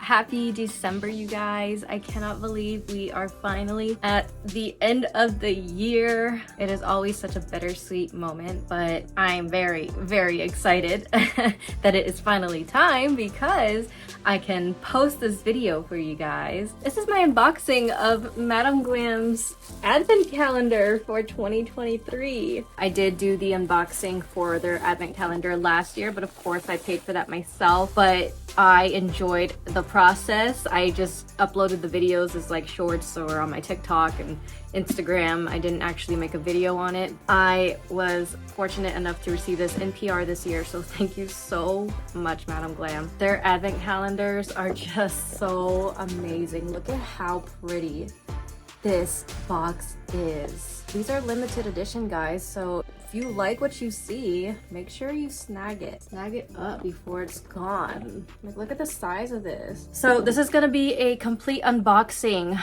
Happy December, you guys. I cannot believe we are finally at the end of the year. It is always such a bittersweet moment, but I'm very, very excited that it is finally time because I can post this video for you guys. This is my unboxing of Madam Glam's advent calendar for 2023. I did do the unboxing for their advent calendar last year, but of course I paid for that myself, but I enjoyed the process. I just uploaded the videos as like shorts, so we're on my TikTok and Instagram. I didn't actually make a video on it. I was fortunate enough to receive this in PR this year, so thank you so much, Madam Glam. Their advent calendars are just so amazing. Look at how pretty this box is. These are limited edition, guys, so if you like what you see, make sure you snag it. Snag it up before it's gone. Like, look at the size of this. So this is gonna be a complete unboxing.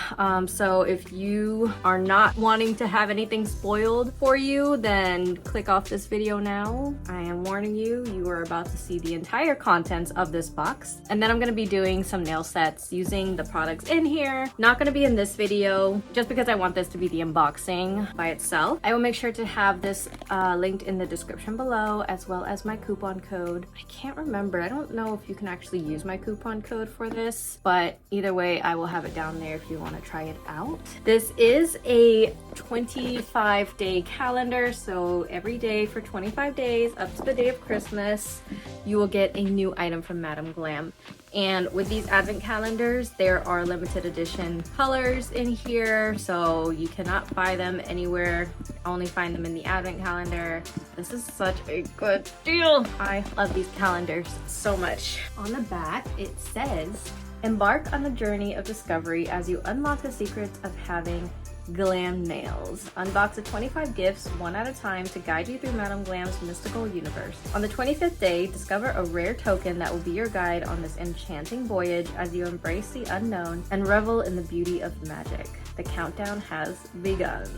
So if you are not wanting to have anything spoiled for you, then click off this video now. I am warning you, you are about to see the entire contents of this box. And then I'm gonna be doing some nail sets using the products in here. Not gonna be in this video, just because I want this to be the unboxing by itself. I will make sure to have this linked in the description below, as well as my coupon code. I can't remember. I don't know if you can actually use my coupon code for this, but either way, I will have it down there if you want to try it out. This is a 25-day calendar, so every day for 25 days up to the day of Christmas, you will get a new item from Madam Glam. And with these advent calendars, there are limited edition colors in here, so you cannot buy them anywhere. Only find them in the advent calendar. This is such a good deal. I love these calendars so much. On the back, it says, embark on the journey of discovery as you unlock the secrets of having glam nails. Unbox the 25 gifts one at a time to guide you through Madam Glam's mystical universe. On the 25th day, discover a rare token that will be your guide on this enchanting voyage as you embrace the unknown and revel in the beauty of magic. The countdown has begun.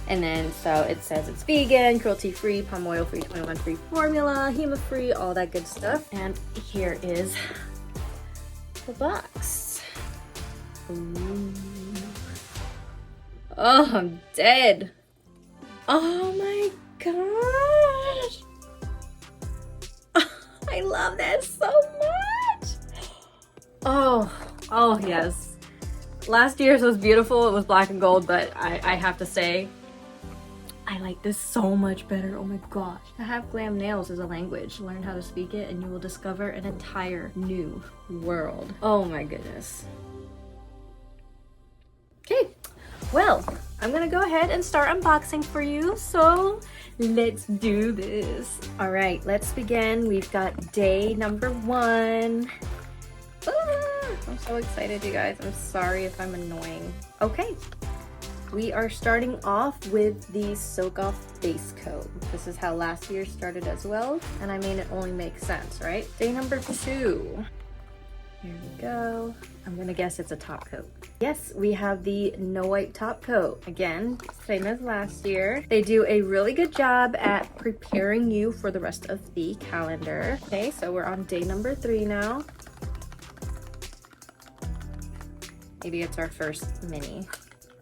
And then so it says it's vegan, cruelty-free, palm oil-free, 21-free formula, HEMA-free, all that good stuff. And here is the box. Ooh. Oh, I'm dead. Oh my gosh. I love that so much. Oh yes. Last year's was beautiful. It was black and gold, but I have to say, I like this so much better. Oh my gosh. To have glam nails is a language. Learn how to speak it and you will discover an entire new world. Oh my goodness. Okay. Well, I'm gonna go ahead and start unboxing for you, so let's do this. All right, let's begin. We've got day number 1. I'm so excited, you guys. I'm sorry if I'm annoying. Okay, we are starting off with the Soak Off Base Coat. This is how last year started as well, and I mean, it only makes sense, right? Day number 2. Here we go. I'm gonna guess it's a top coat. Yes, we have the No Wipe top coat. Again, same as last year. They do a really good job at preparing you for the rest of the calendar. Okay, so we're on day number 3 now. Maybe it's our first mini.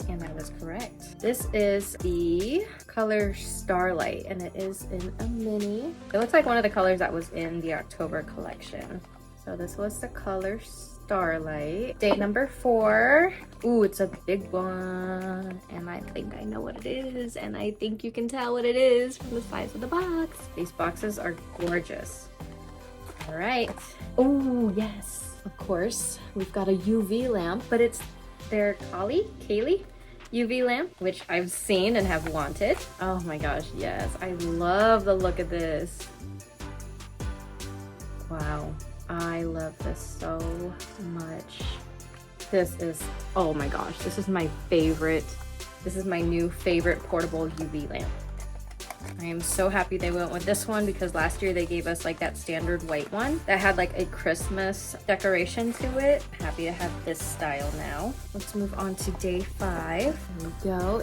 And that is correct. This is the color Starlight, and it is in a mini. It looks like one of the colors that was in the October collection. So this was the color Starlight. Day number 4. Ooh, it's a big one. And I think I know what it is. And I think you can tell what it is from the size of the box. These boxes are gorgeous. All right. Oh, yes. Of course, we've got a UV lamp, but it's their Kaylee UV lamp, which I've seen and have wanted. Oh my gosh, yes. I love the look of this. Wow. I love this so much. This is, oh my gosh, this is my favorite. This is my new favorite portable UV lamp. I am so happy they went with this one because last year they gave us like that standard white one that had like a Christmas decoration to it. Happy to have this style now. Let's move on to day 5. Here we go.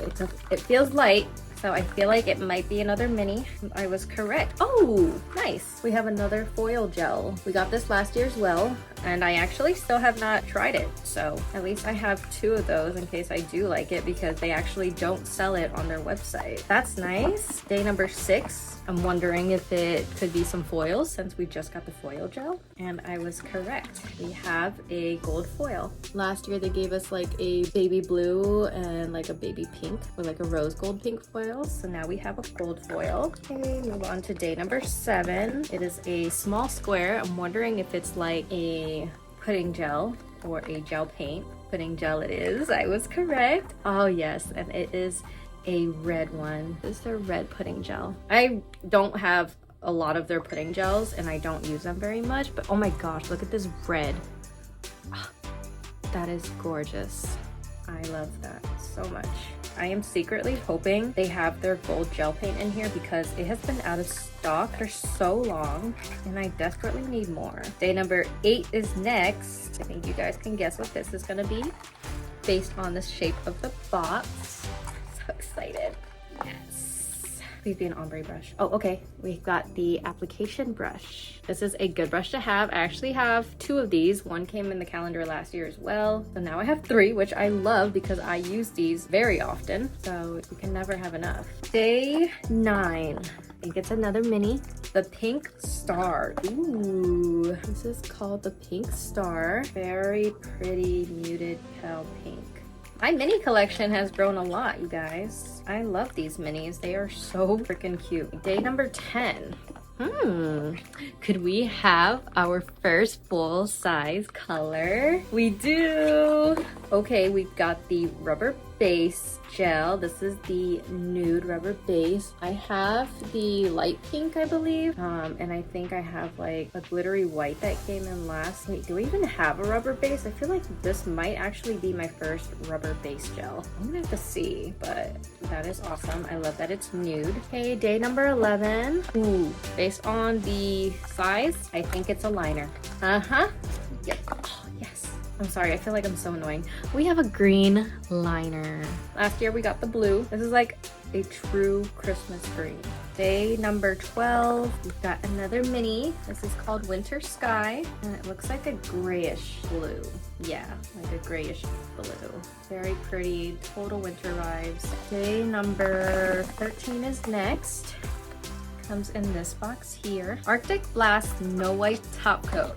It feels light, so I feel like it might be another mini. I was correct. Oh, nice. We have another foil gel. We got this last year as well. and I actually still have not tried it. So at least I have 2 of those in case I do like it, because they actually don't sell it on their website. That's nice. Day number 6. I'm wondering if it could be some foils since we just got the foil gel, and I was correct. We have a gold foil. Last year they gave us like a baby blue and like a baby pink with like a rose gold pink foil. So now we have a gold foil. Okay, move on to day number 7. It is a small square. I'm wondering if it's like a pudding gel or a gel paint. Pudding gel it is. I was correct. Oh yes, and it is a red one. This is their red pudding gel. I don't have a lot of their pudding gels and I don't use them very much, but oh my gosh, look at this red. Oh, that is gorgeous. I love that so much. I am secretly hoping they have their gold gel paint in here because it has been out of stock for so long and I desperately need more. Day number 8 is next. I think you guys can guess what this is gonna be based on the shape of the box. So excited. Yes. Please be an ombre brush. Oh, okay. We've got the application brush. This is a good brush to have. I actually have 2 of these. One came in the calendar last year as well. So now I have 3, which I love because I use these very often. So you can never have enough. Day 9. I think it's another mini. The Pink Star. Ooh. This is called the Pink Star. Very pretty muted pale pink. My mini collection has grown a lot, you guys. I love these minis. They are so freaking cute. Day number 10. Could we have our first full size color? We do. Okay, we've got the rubber base gel. This is the nude rubber base. I have the light pink, I believe. And I think I have like a glittery white that came in last. Wait, do we even have a rubber base? I feel like this might actually be my first rubber base gel. I'm gonna have to see, but that is awesome. I love that it's nude. Okay, day number 11. Ooh, based on the size, I think it's a liner. Yep. Oh, yes. I'm sorry, I feel like I'm so annoying. We have a green liner. Last year we got the blue. This is like a true Christmas green. Day number 12, we've got another mini. This is called Winter Sky, and it looks like a grayish blue. Yeah, like a grayish blue. Very pretty, total winter vibes. Day number 13 is next. Comes in this box here. Arctic Blast No White Top Coat.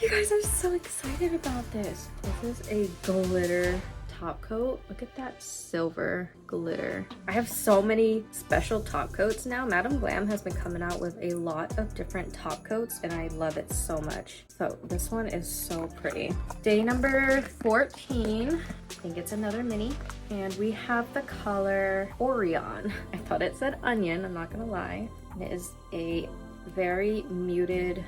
You guys, I'm so excited about this. This is a glitter top coat. Look at that silver glitter. I have so many special top coats now. Madam Glam has been coming out with a lot of different top coats and I love it so much. So this one is so pretty. Day number 14. I think it's another mini. And we have the color Orion. I thought it said onion, I'm not gonna lie. And it is a very muted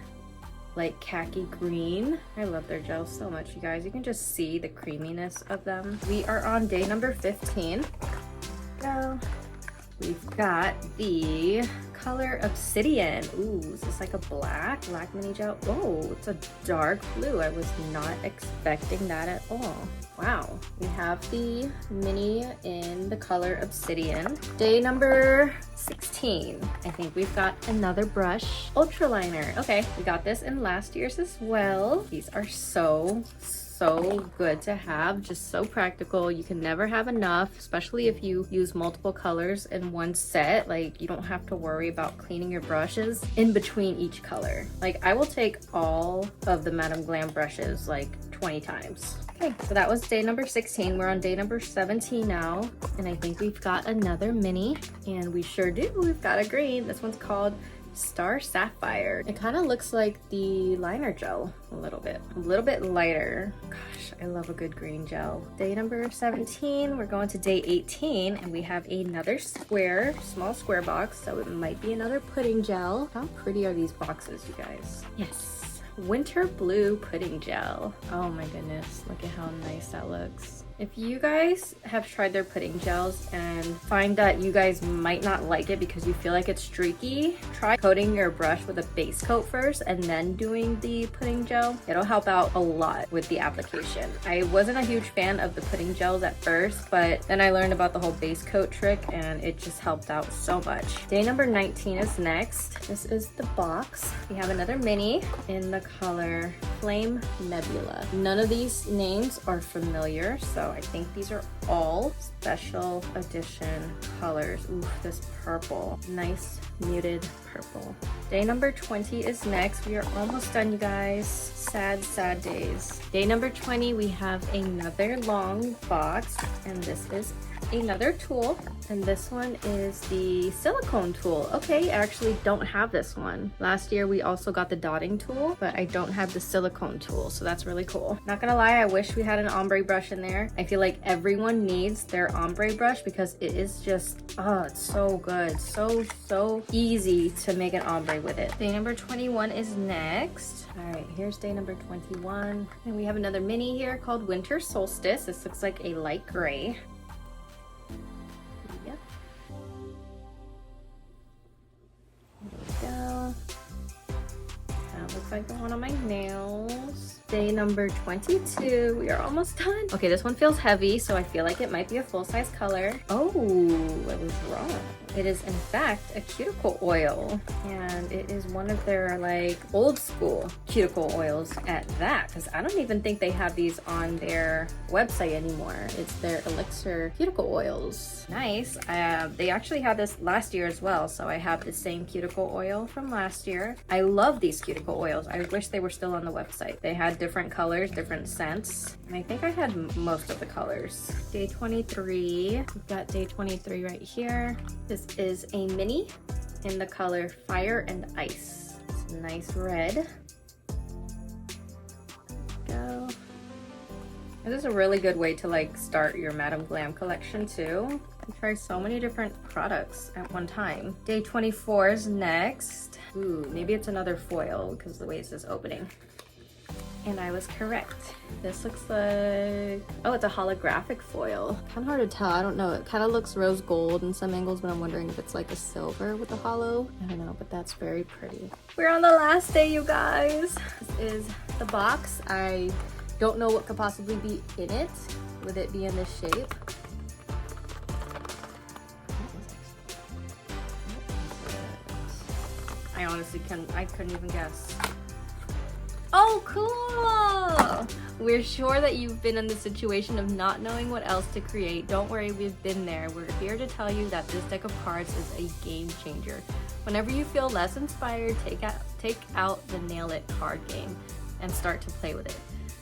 like khaki green. I love their gels so much, you guys. You can just see the creaminess of them. We are on day number 15. So we've got the color Obsidian. Ooh, is this like a black mini gel? Oh, it's a dark blue. I was not expecting that at all. Wow. We have the mini in the color Obsidian. Day number 16. I think we've got another brush. Ultra liner. Okay, we got this in last year's as well. These are so good to have, just so practical. You can never have enough, especially if you use multiple colors in one set. Like, you don't have to worry about cleaning your brushes in between each color. Like, I will take all of the Madam Glam brushes like 20 times. Okay, so that was day number 16. We're on day number 17 now, and I think we've got another mini, and we sure do. We've got a green. This one's called Star Sapphire. It kind of looks like the liner gel a little bit lighter. Gosh, I love a good green gel. Day number 17, we're going to day 18, and we have another small square box, so it might be another pudding gel. How pretty are these boxes, you guys? Yes, winter blue pudding gel. Oh my goodness, look at how nice that looks. If you guys have tried their pudding gels and find that you guys might not like it because you feel like it's streaky, try coating your brush with a base coat first and then doing the pudding gel. It'll help out a lot with the application. I wasn't a huge fan of the pudding gels at first, but then I learned about the whole base coat trick and it just helped out so much. Day number 19 is next. This is the box. We have another mini in the color Flame Nebula. None of these names are familiar, so I think these are all special edition colors. Ooh, this purple. Nice muted purple. Day number 20 is next. We are almost done, you guys. Sad, sad days. Day number 20, we have another long box, and this is another tool, and this one is the silicone tool. Okay, I actually don't have this one. Last year we also got the dotting tool, but I don't have the silicone tool, so that's really cool. Not gonna lie, I wish we had an ombre brush in there. I feel like everyone needs their ombre brush because it is just, oh, it's so good. So easy to make an ombre with it. Day number 21 is next. All right, here's day number 21. And we have another mini here called Winter Solstice. This looks like a light gray. Yep. There we go. That looks like the one on my nails. Day number 22. We are almost done. Okay, this one feels heavy, so I feel like it might be a full-size color. Oh, I was wrong. It is in fact a cuticle oil, and it is one of their like old school cuticle oils at that, because I don't even think they have these on their website anymore. It's their Elixir cuticle oils. Nice. They actually had this last year as well, so I have the same cuticle oil from last year. I love these cuticle oils. I wish they were still on the website. They had different colors, different scents, and I think I had most of the colors. Day 23. We've got day 23 right here. This is a mini in the color Fire and Ice. It's a nice red. Go. This is a really good way to like start your Madam Glam collection too. You try so many different products at one time. Day 24 is next. Ooh, maybe it's another foil because the way it says opening. And I was correct. This looks like, oh, it's a holographic foil. Kind of hard to tell, I don't know. It kind of looks rose gold in some angles, but I'm wondering if it's like a silver with a hollow. I don't know, but that's very pretty. We're on the last day, you guys. This is the box. I don't know what could possibly be in it, with it being this shape. I honestly I couldn't even guess. Oh, cool! We're sure that you've been in the situation of not knowing what else to create. Don't worry, we've been there. We're here to tell you that this deck of cards is a game changer. Whenever you feel less inspired, take out the Nail It card game and start to play with it.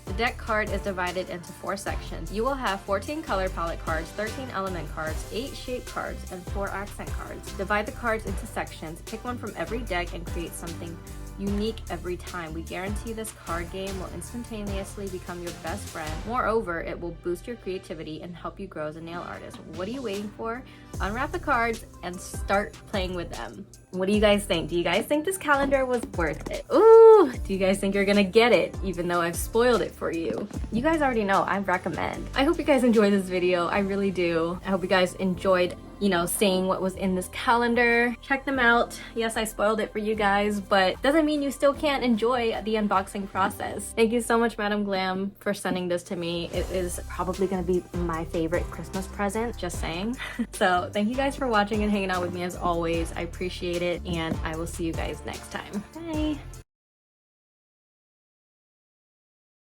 The deck card is divided into 4 sections. You will have 14 color palette cards, 13 element cards, 8 shape cards, and 4 accent cards. Divide the cards into sections, pick one from every deck, and create something unique every time. We guarantee this card game will instantaneously become your best friend. Moreover, it will boost your creativity and help you grow as a nail artist. What are you waiting for? Unwrap the cards and start playing with them. What do you guys think? Do you guys think this calendar was worth it? Ooh, do you guys think you're gonna get it even though I've spoiled it for you? You guys already know I recommend. I hope you guys enjoyed this video. I really do. I hope you guys enjoyed, you know, seeing what was in this calendar. Check them out. Yes, I spoiled it for you guys, but doesn't mean you still can't enjoy the unboxing process. Thank you so much, Madam Glam, for sending this to me. It is probably gonna be my favorite Christmas present, just saying. So thank you guys for watching and hanging out with me as always. I appreciate it, and I will see you guys next time. Bye.